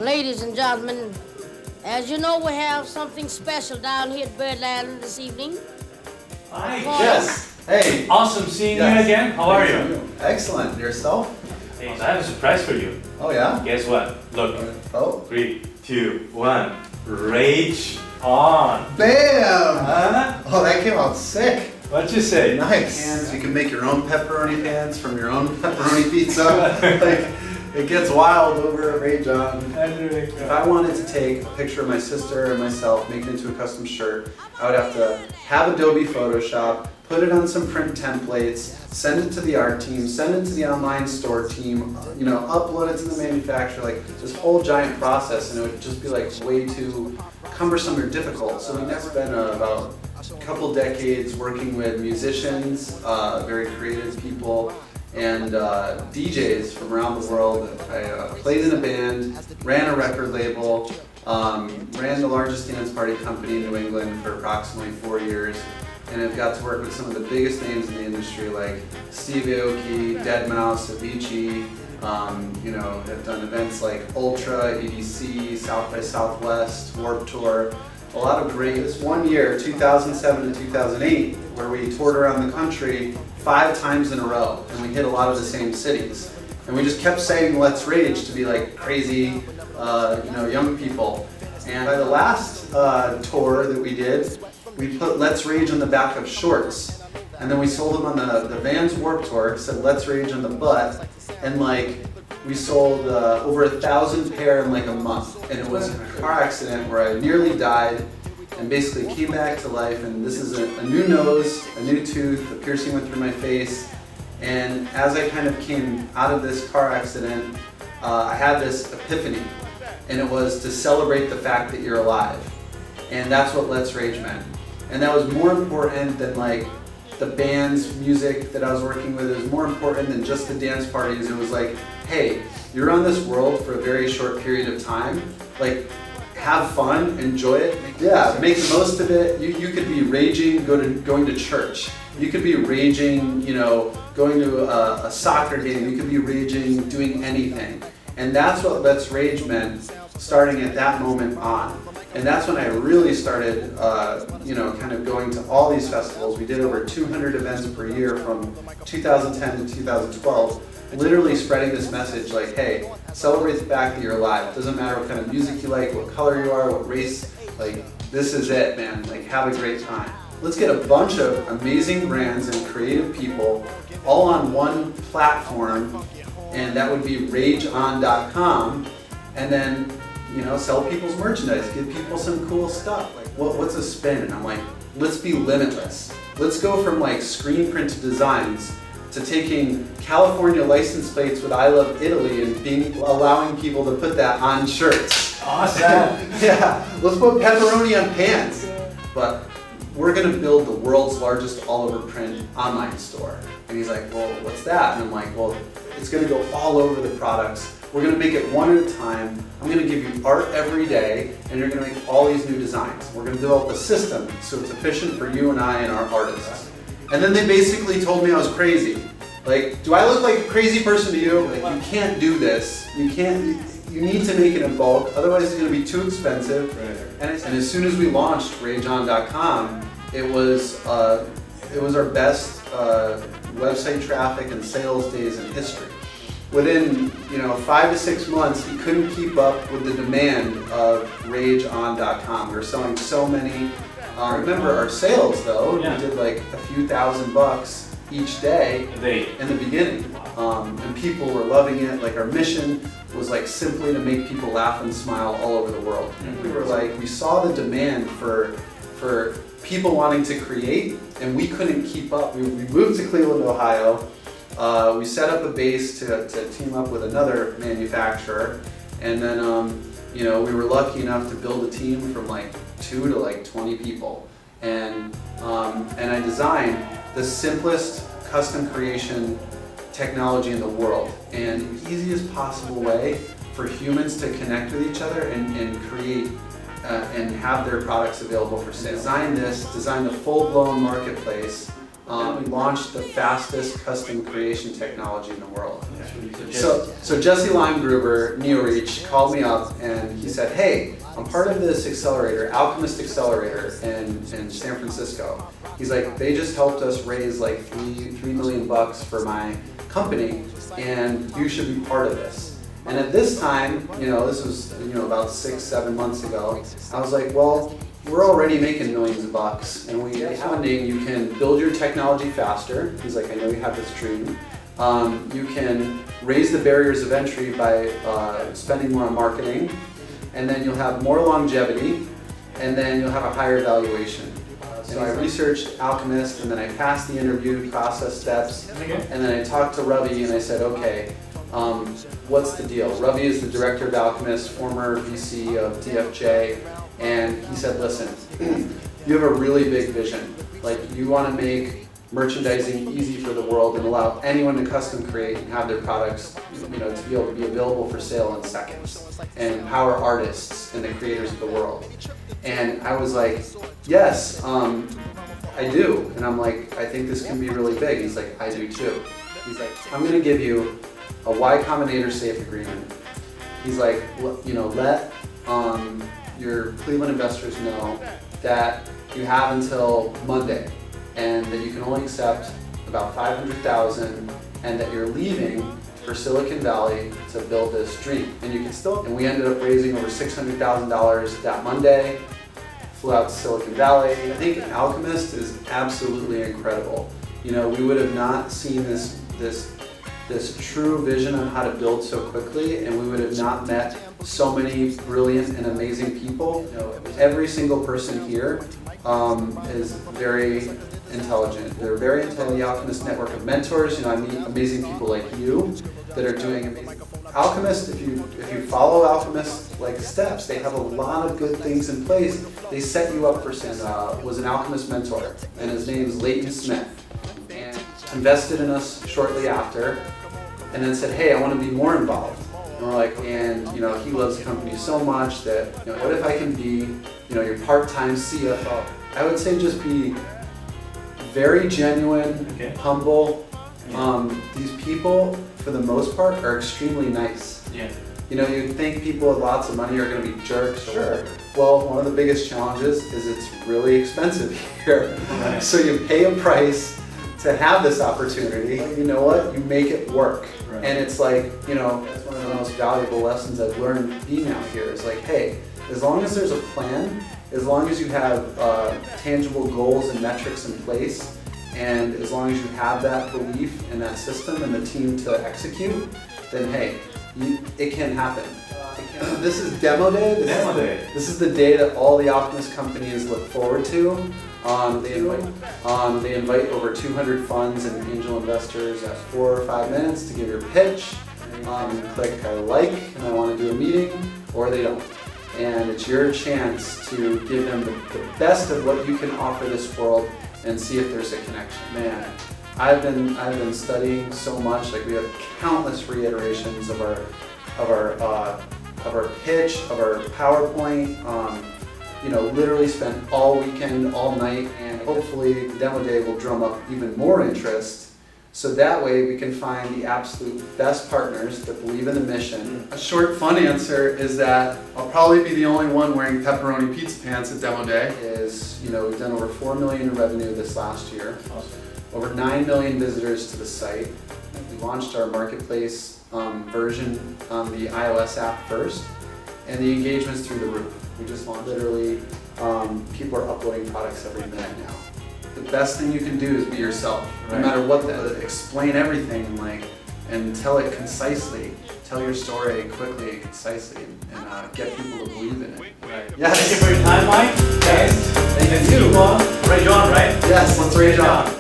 Ladies and gentlemen, as you know, we have something special down here at Birdland this evening. Hi. Yes. Hey. Awesome seeing you Yes. again. How are you? Excellent. Yourself? Hey, so I have a surprise for you. Oh yeah? Guess what? Look. Oh. 3, 2, 1. Rage on. Bam! Huh? Oh, that came out sick. What'd you say? Nice. Pans. You can make your own pepperoni pans from your own pepperoni pizza. Like, it gets wild over at RageON. If I wanted to take a picture of my sister and myself, make it into a custom shirt, I would have to have Adobe Photoshop, put it on some print templates, send it to the art team, send it to the online store team, you know, upload it to the manufacturer, like this whole giant process, and it would just be like way too cumbersome or difficult. So we've never been about a couple decades working with musicians, very creative people, and DJs from around the world. I played in a band, ran a record label, ran the largest dance party company in New England for approximately 4 years, and I've got to work with some of the biggest names in the industry like Steve Aoki, Deadmau5, Avicii. You know, have done events like Ultra, EDC, South by Southwest, Warped Tour. A lot of great. This one year, 2007 to 2008, where we toured around the country 5 times in a row, and we hit a lot of the same cities. And we just kept saying "Let's Rage" to be like crazy, you know, young people. And by the last tour that we did, we put "Let's Rage" on the back of shorts, and then we sold them on the Vans Warped Tour. Said "Let's Rage" on the butt, and like we sold over 1,000 pair in like a month. And it was a car accident where I nearly died and basically came back to life. And this is a new nose, a new tooth, a piercing went through my face. And as I kind of came out of this car accident, I had this epiphany, and it was to celebrate the fact that you're alive. And that's what Let's Rage meant. And that was more important than like the band's music that I was working with. It was more important than just the dance parties. It was like, hey, you're on this world for a very short period of time. Like, have fun, enjoy it. Yeah, make the most of it. You could be raging going to church. You could be raging, you know, going to a soccer game. You could be raging doing anything. And that's what Let's Rage meant starting at that moment on. And that's when I really started, you know, kind of going to all these festivals. We did over 200 events per year from 2010 to 2012, literally spreading this message like, hey, celebrate the fact that you're alive. It doesn't matter what kind of music you like, what color you are, what race, like, this is it, man. Like, have a great time. Let's get a bunch of amazing brands and creative people all on one platform, and that would be RageON.com, and then, you know, sell people's merchandise, give people some cool stuff. Like, what's a spin? And I'm like, let's be limitless. Let's go from like screen printed designs to taking California license plates with "I love Italy" and allowing people to put that on shirts. Awesome. Yeah, let's put pepperoni on pants. But we're gonna build the world's largest all-over print online store. And he's like, well, what's that? And I'm like, well, it's gonna go all over the products. We're gonna make it one at a time. I'm gonna give you art every day, and you're gonna make all these new designs. We're gonna develop a system so it's efficient for you and I and our artists. And then they basically told me I was crazy. Like, do I look like a crazy person to you? Like, you can't do this. You need to make it in bulk, otherwise it's gonna be too expensive. Right. And as soon as we launched RageON.com, it was our best website traffic and sales days in history. Within 5 to 6 months, he couldn't keep up with the demand of RageON.com. We were selling so many. Remember our sales though, Yeah. we did like a few $1,000 each day in the beginning. And people were loving it. Like, our mission was like simply to make people laugh and smile all over the world. We were like, we saw the demand for people wanting to create, and we couldn't keep up. We moved to Cleveland, Ohio. We set up a base to team up with another manufacturer, and then we were lucky enough to build a team from like 2 to like 20 people, and I designed the simplest custom creation technology in the world, and the easiest possible way for humans to connect with each other and create and have their products available for sale. Design the full-blown marketplace We launched the fastest custom creation technology in the world. Yeah. So Jesse Limegruber, NeoReach, called me up and he said, hey, I'm part of this accelerator, Alchemist Accelerator in San Francisco. He's like, they just helped us raise like $3 million for my company, and you should be part of this. And at this time, this was about 6-7 months ago, I was like, well, we're already making millions of bucks, and we have funding. You can build your technology faster. He's like, I know you have this dream. You can raise the barriers of entry by spending more on marketing, and then you'll have more longevity, and then you'll have a higher valuation. So I researched Alchemist, and then I passed the interview process steps, and then I talked to Ravi, and I said, okay, what's the deal? Ravi is the director of Alchemist, former VC of DFJ, and he said, listen, you have a really big vision. Like, you want to make merchandising easy for the world and allow anyone to custom create and have their products, to be able to be available for sale in seconds, and empower artists and the creators of the world. And I was like, yes, I do. And I'm like, I think this can be really big. He's like, I do too. He's like, I'm going to give you a Y Combinator safe agreement. He's like, let your Cleveland investors know that you have until Monday, and that you can only accept about $500,000, and that you're leaving for Silicon Valley to build this dream. And you can still, and we ended up raising over $600,000 that Monday, flew out to Silicon Valley. I think Alchemist is absolutely incredible. We would have not seen this true vision on how to build so quickly, and we would have not met so many brilliant and amazing people. Every single person here is very intelligent. They're very intelligent. The Alchemist network of mentors. I meet amazing people like you that are doing amazing. Alchemist, if you follow Alchemist steps, they have a lot of good things in place. They set you up for success. Was an Alchemist mentor, and his name is Leighton Smith, and invested in us shortly after, and then said, hey, I want to be more involved. And we're like, he loves the company so much that, what if I can be, your part-time CFO? I would say just be very genuine, humble. These people, for the most part, are extremely nice. Yeah. You'd think people with lots of money are going to be jerks. Sure. Well, one of the biggest challenges is it's really expensive here. Right. So you pay a price to have this opportunity. You know what? You make it work. Right. And it's like, that's one of the most valuable lessons I've learned being out here is like, hey, as long as there's a plan, as long as you have tangible goals and metrics in place, and as long as you have that belief in that system and the team to execute, then hey, it can happen. This is demo day. This is the day that all the Alchemist companies look forward to. They invite over 200 funds and angel investors at 4 or 5 minutes to give your pitch. Click I like and I want to do a meeting, or they don't. And it's your chance to give them the best of what you can offer this world and see if there's a connection. Man, I've been studying so much. Like, we have countless reiterations of our pitch, of our PowerPoint. Literally spent all weekend, all night, and hopefully the demo day will drum up even more interest. So that way we can find the absolute best partners that believe in the mission. A short, fun answer is that I'll probably be the only one wearing pepperoni pizza pants at demo day. We've done over $4 million in revenue this last year. Awesome. Over 9 million visitors to the site. We launched our marketplace version on the iOS app first, and the engagement's through the roof. We just launched, literally, people are uploading products every minute now. The best thing you can do is be yourself, no matter what that is. Explain everything, and tell it concisely. Tell your story quickly and concisely, and get people to believe in it. Right. Yes. Thank you for your time, Mike. Yes. Thank you. RageON, right? Yes, let's RageON.